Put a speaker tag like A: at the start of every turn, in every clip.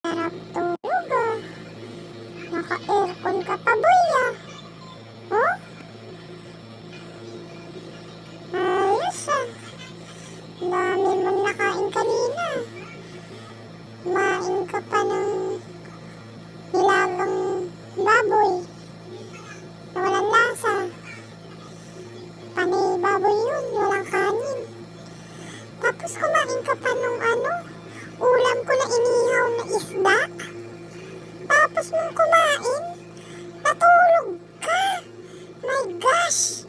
A: sarap tulog ah. Naka-aircon ka pa boy ah. Oh? Ayos ah. Dami mong nakain kanina. Kumain ka pa ng nilagang baboy na walang lasa. Panay baboy yun, walang kanin. Tapos kumain ka pa nung ulam ko na inihaw na isda. Tapos mong kumain, natulog ka. My gosh!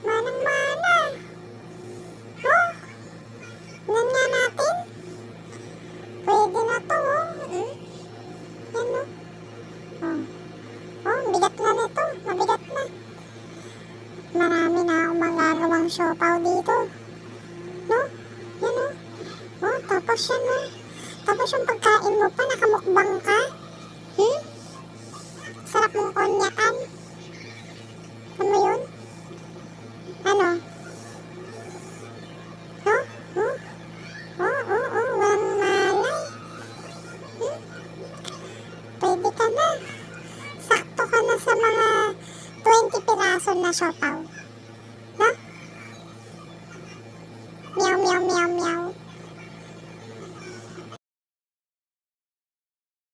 A: Manang-mana. Oh, yan nga natin. Pwede na to, oh. Yan, oh. Oh, bigat na nito. Mabigat na. Marami na akong magagawang siopaw dito. No? Yan, oh. Oh, tapos yan, oh. Tapos yung pagkain mo pa, nakamukbang ka. Sarap mong konyakan. Ano mo yun? Ano? Oh? Oh? Oh, walang malay. Pwede ka na. Sakto ka na sa mga 20 piraso na siopaw. No? Meow, meow, meow, meow.